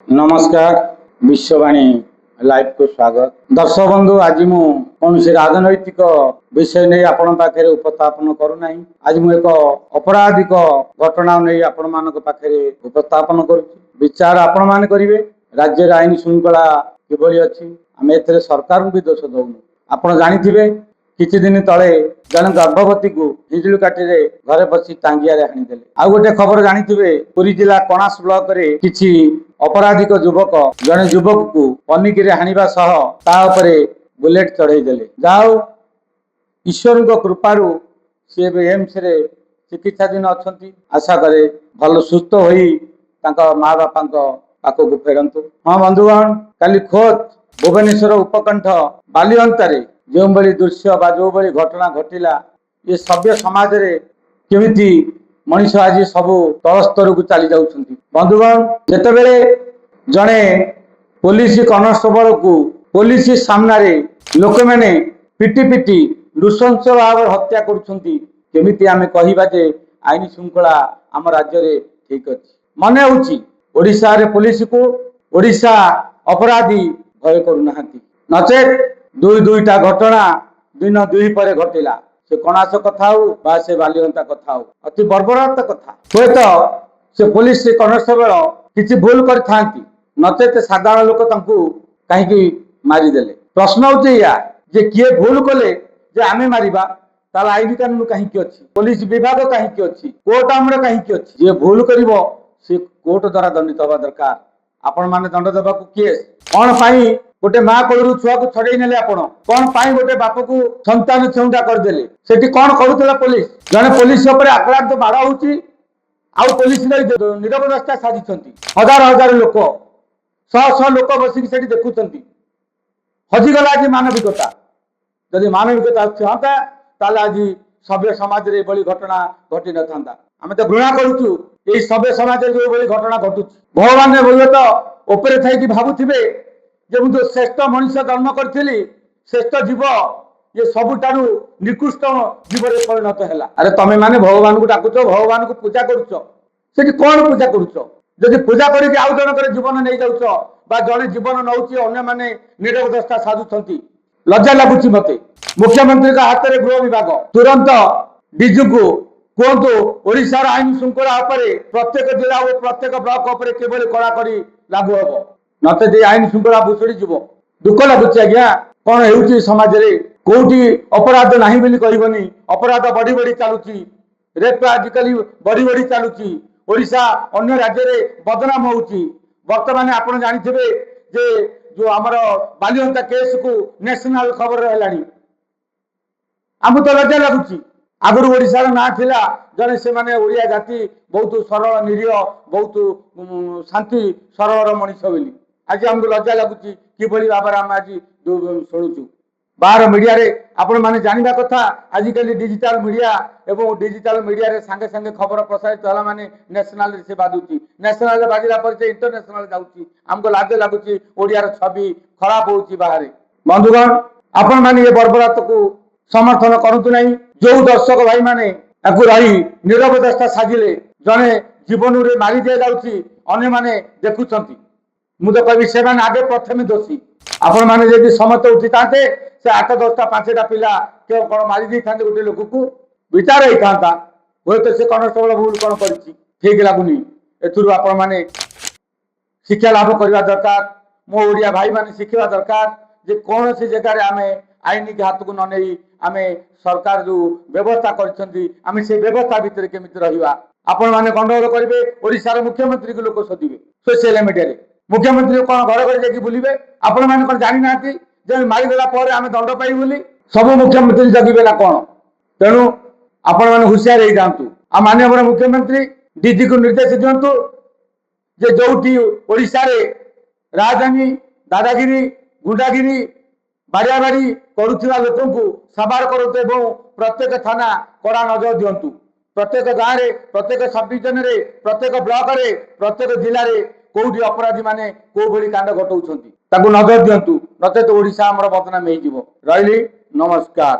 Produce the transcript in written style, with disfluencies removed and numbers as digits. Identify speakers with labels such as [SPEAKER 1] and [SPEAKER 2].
[SPEAKER 1] नमस्कार विश्ववाणी लाइव को स्वागत। दर्शक बंधु आज मु कौन राजनैतिक विषय नहीं आपण पाखे उपस्थापन करूना। आज मु एक अपराधिक घटना नहीं आपण मान पाखे उपस्थापन कर विचार आपण मान करेंगे। राज्य आईन श्रृंखला किभली अच्छी आम ए सरकार भी दोष दौनु। आप जानी किछि दिन तले जन गर्भवती को हिजुल काठी घरे बसी टांगिया हाणीदेले। आउ गोटे खबर जानी पुरी जिला कणास ब्लॉक रे किछि अपराधिक युवक जने युवक को पनिकी हाणिबा सह ता उपरे बुलेट चढ़ई देले। जाओ ईश्वर कृपारू सी एम्स रे चिकित्साधीन अच्छा। आशा करे भल सुस्थ होई तांका माँ बापा पाखक फेरतु। हाँ बंधुगण, काली खोद भुवनेश्वर उपकंठ बालिअंतारे जो बड़ी दृश्य बा जो बड़ी घटना घटिला ये सभ्य समाज रे केमिति मनीष आज सब तल स्तर को चली जाउछंती। बंधुगण, जेतेबेले जणे पुलिस कॉन्स्टेबल को पुलिस सामने लोक मैंने पिटी पिटी नृशंस भाव हत्या करुछंती, केमिति आमे कहिबा जे आईन श्रृंखला आम राज्य रे ठीक अछि। मने होछि ओडिशा रे पुलिस को ओडिशा अपराधी भय करूनाहांती। नचेत दुईटा घटना दिन दुई पर घटिला। से कणास कथा हो बा से बालिअंता कथा हो, अति बर्बरता कथा। हुए तो से पुलिस कॉन्स्टेबल किसी भूल करथांती, नचेत साधारण लोक तांकू कहीं मारिदेले। प्रश्न होचे या जे किए भूल कले जे आमे मारिबा ताला आईन कानून कहीं अच्छी, पुलिस विभाग कहीं अच्छी, कोर्ट आमर कहीं अच्छी। जे भूल करिवो से कोर्ट द्वारा दंडित हवा दरकार। आपण माने दंड देबा को किए कौन पाई गोटे माँ कोलू छुआ को छड़े नेले, आपण कौन पाई गोटे बाप को संतान छेउंडा करदेले। सेठी कौन करूला पुलिस? जने पुलिस उपरे आक्रांत माड़ होउची आउ पुलिस निरपराधिता साजिछंती। हजार हजार लोक शह शह लोक बसिक सेठी देखुछंती। हजिगला आज मानविकता। जदि मानविकता था ताले आज सभ्य समाज रे बड़ी घटना घटी न था। आमे तो घृणा करूछु एई सभ्य समाज रे जो बड़ी घटना घटुची। भगवान ने बोले तो ऊपर थाई कि भाबुथिबे जे मु श्रेष्ठ मनुष्य जन्म करथिली, श्रेष्ठ जीव ये सबुठारु निकृष्ट जीव रे परिणत हैला। अरे तमे माने भगवान को डाकुछ, भगवान को पूजा करूछ, सेठी कोन पूजा करूछ? जदि पूजा करिक आउ जनकर जीवन नहीं जाउछ बा जने जीवन नउची अन्य माने निरवदस्ता साधुछंती, लज्जा लागुची मते। मुख्यमंत्री का हाथ में गृह विभाग तुरंत डीजी को कहतु ओडिशा आईन श्रृंखला उपरे प्रत्येक जिला और प्रत्येक ब्लॉक उपरे केवल कड़ाकड़ी लागू हम, नचेत आईन श्रृंखला भुसुड़ी जीव। दुख लगुच आज्ञा कौन हो समाज रे कोठी अपराध नहीं बोली कहबनी, अपराध बढ़ी बढ़ी चलुची। रेप आजिकल बढ़ी बढ़ी चलुची। ओडिशा अन्य राज्य रे बदनाम होउची। वर्तमान आपण जानिथिबे जे जो आमर बालिअंता केस को नेशनल खबर रहलानी। आमु तो लज्जा लगुची। आगुरी ओडिशा ना थिला जने से माने ओडिया जाति बहुत सरल निरीह बहुत शांति सरल मनीष बोली। आज आमको लज्जा लगुची किभली भाव आम आज शुणुचु। बाहर मीडिया रे आपण माने जानिबा कथा। आजिकल डिजिटल मीडिया एवं डिजिटल मीडिया रे संगे संगे खबर प्रसारित होला माने नेशनल रे से बाजुची। नेशनल रे बाजिला पर से इंटरनेशनल जाउची। आमको लाज लगुची ओडिया रे छवि खराब होउची बाहर। बंधुगण, आपण माने ये बर्बरता को समर्थन करतु नहीं। जो दर्शक भाई माने याकू रही निरवदस्ता साजिले जने जीवन रे मारी दिया जाउची, अन्य माने देखुछंती। मु तो कहि से माने आगे प्रथम दोषी। आपण माने यदि समत उठी ताते से 8 10टा 5टा पिला के कोन मारी दी थांते गोटे लोक को विचार होई थांता। होय तो से कॉन्स्टेबल भूल कोन करछि ठीक लागुनी। एथुरु आपण माने शिक्षा लाभ करवा दरकार। मो ओडिया भाई माने शिखिबा दरकार जे कौन सी जगह रे आमे आईन के हाथ को न नहीं आमे सरकार जो व्यवस्था करछंती आमे से व्यवस्था भीतर केमिति रहिबा। आपण माने गंडगोल करिवे। ओडिसा रे मुख्यमंत्री को लोक सदिबे सोशल मीडिया रे। मुख्यमंत्री कौन घर घर जाकि बुलिबे? आपण माने कोन जानि नाथि जे मारिदेला पर आमे दंड पाई बोली सब मुख्यमंत्री जगिबे ना कोन? तेणु आपण माने हुशियार हो जांतु। आ माननीय मुख्यमंत्री डीजी को निर्देश दियंतु जे जोठी ओडिशा रे राजधानी दादागिरी गुंडागिरी बाड़ियाबाड़ी करुवा लोक सवार करते एवं प्रत्येक थाना कड़ा नजर दिंतु। प्रत्येक गाँव में प्रत्येक सब डिविजन रे प्रत्येक ब्लॉक रे प्रत्येक जिले में कौटी अपराधी माने को भली कांड घटाउछंती ताकू नजर दिंतु। नचेत ओडिशा हमर बदनाम हो। रही नमस्कार।